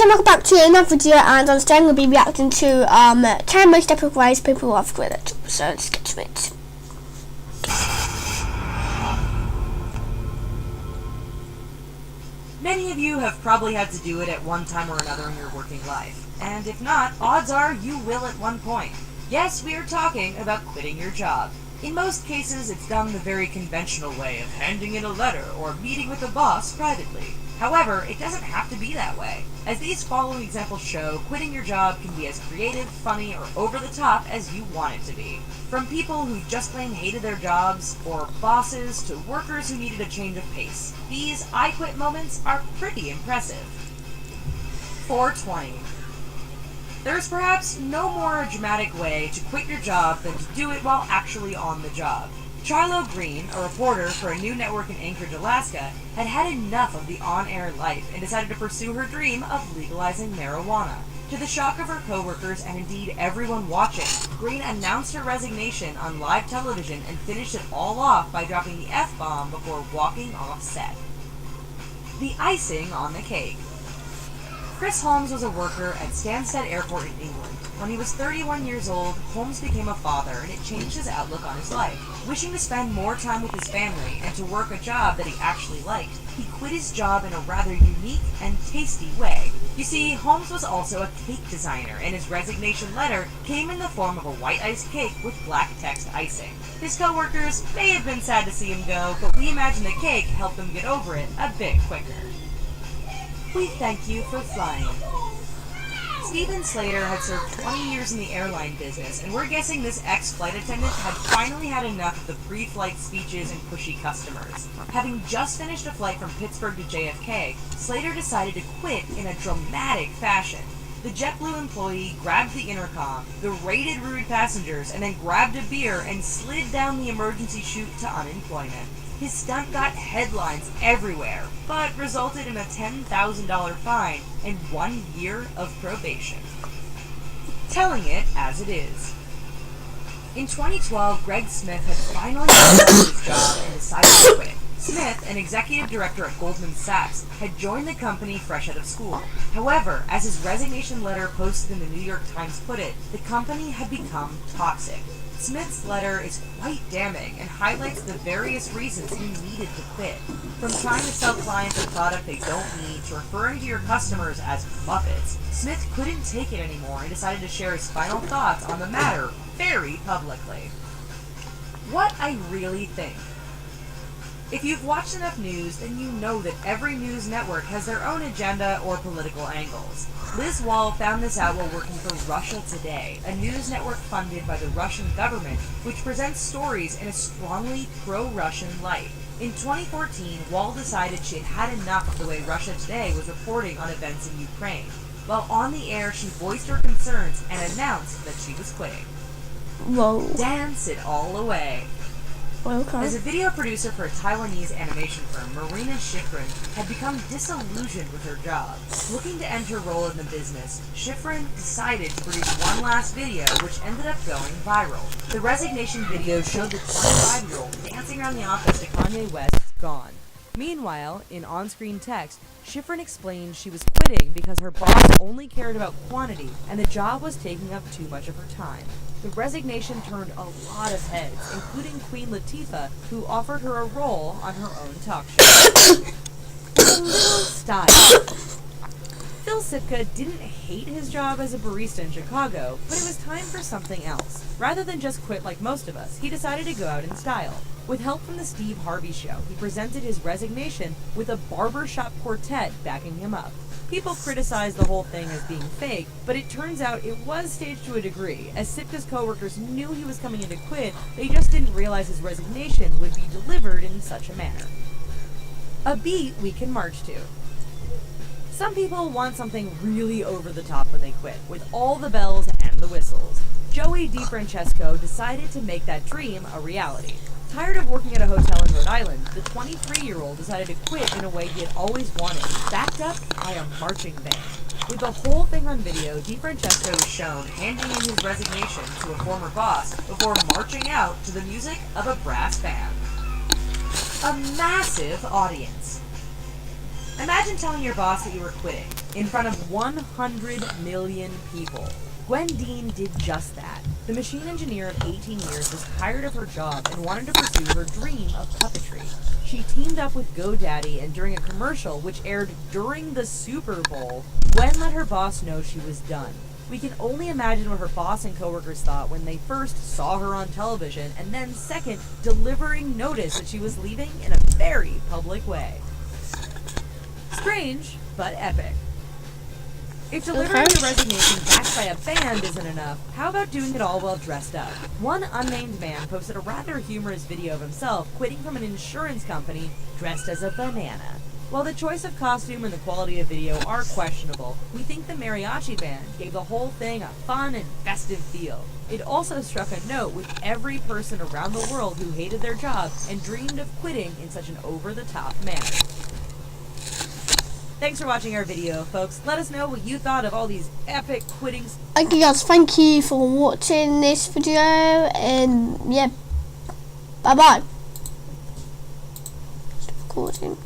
and welcome back to another video, and today I'm going to be reacting to 10 most epic ways people have quit. So let's get to it. Many of you have probably had to do it at one time or another in your working life, and if not, odds are you will at one point. Yes, we are talking about quitting your job. In most cases, it's done the very conventional way of handing in a letter or meeting with a boss privately. However, it doesn't have to be that way. As these following examples show, quitting your job can be as creative, funny, or over the top as you want it to be. From people who just plain hated their jobs, or bosses, to workers who needed a change of pace. These I quit moments are pretty impressive. 420. There's perhaps no more dramatic way to quit your job than to do it while actually on the job. Charlo Green, a reporter for a new network in Anchorage, Alaska, had had enough of the on-air life and decided to pursue her dream of legalizing marijuana. To the shock of her coworkers and indeed everyone watching, Green announced her resignation on live television and finished it all off by dropping the F-bomb before walking off set. The icing on the cake. Chris Holmes was a worker at Stansted Airport in England. When he was 31 years old, Holmes became a father, and it changed his outlook on his life. Wishing to spend more time with his family and to work a job that he actually liked, he quit his job in a rather unique and tasty way. You see, Holmes was also a cake designer, and his resignation letter came in the form of a white iced cake with black text icing. His co-workers may have been sad to see him go, but we imagine the cake helped them get over it a bit quicker. We thank you for flying. Stephen Slater had served 20 years in the airline business, and we're guessing this ex-flight attendant had finally had enough of the pre-flight speeches and pushy customers. Having just finished a flight from Pittsburgh to JFK, Slater decided to quit in a dramatic fashion. The JetBlue employee grabbed the intercom, berated rude passengers, and then grabbed a beer and slid down the emergency chute to unemployment. His stunt got headlines everywhere, but resulted in a $10,000 fine and 1 year of probation. Telling it as it is. In 2012, Greg Smith had finally left his job and decided to quit. Smith, an executive director at Goldman Sachs, had joined the company fresh out of school. However, as his resignation letter posted in the New York Times put it, the company had become toxic. Smith's letter is quite damning and highlights the various reasons he needed to quit. From trying to sell clients a product they don't need to referring to your customers as Muppets, Smith couldn't take it anymore and decided to share his final thoughts on the matter very publicly. What I really think. If you've watched enough news, then you know that every news network has their own agenda or political angles. Liz Wall found this out while working for Russia Today, a news network funded by the Russian government, which presents stories in a strongly pro-Russian light. In 2014, Wall decided she had had enough of the way Russia Today was reporting on events in Ukraine. While on the air, she voiced her concerns and announced that she was quitting. Whoa. Dance it all away. Okay. As a video producer for a Taiwanese animation firm, Marina Schifrin had become disillusioned with her job. Looking to end her role in the business, Schifrin decided to produce one last video, which ended up going viral. The resignation video showed the 25-year-old dancing around the office to Kanye West's Gone. Meanwhile, in on-screen text, Schifrin explained she was quitting because her boss only cared about quantity and the job was taking up too much of her time. The resignation turned a lot of heads, including Queen Latifah, who offered her a role on her own talk show. A little style. Phil Sipka didn't hate his job as a barista in Chicago, but it was time for something else. Rather than just quit like most of us, he decided to go out in style. With help from the Steve Harvey Show, he presented his resignation with a barbershop quartet backing him up. People criticized the whole thing as being fake, but it turns out it was staged to a degree. As Sipka's coworkers knew he was coming in to quit, they just didn't realize his resignation would be delivered in such a manner. A beat we can march to. Some people want something really over the top when they quit, with all the bells and the whistles. Joey DeFrancesco decided to make that dream a reality. Tired of working at a hotel in Rhode Island, the 23-year-old decided to quit in a way he had always wanted, backed up by a marching band. With the whole thing on video, DeFrancesco was shown handing in his resignation to a former boss before marching out to the music of a brass band. A massive audience. Imagine telling your boss that you were quitting in front of 100 million people. Gwen Dean did just that. The machine engineer of 18 years was tired of her job and wanted to pursue her dream of puppetry. She teamed up with GoDaddy, and during a commercial, which aired during the Super Bowl, Gwen let her boss know she was done. We can only imagine what her boss and coworkers thought when they first saw her on television, and then second, delivering notice that she was leaving in a very public way. Strange, but epic. If delivering your resignation backed by a band isn't enough, how about doing it all while dressed up? One unnamed man posted a rather humorous video of himself quitting from an insurance company dressed as a banana. While the choice of costume and the quality of video are questionable, we think the mariachi band gave the whole thing a fun and festive feel. It also struck a note with every person around the world who hated their job and dreamed of quitting in such an over-the-top manner. Thanks for watching our video, folks. Let us know what you thought of all these epic quittings. Okay guys, thank you for watching this video, and yeah, bye bye. Stop recording.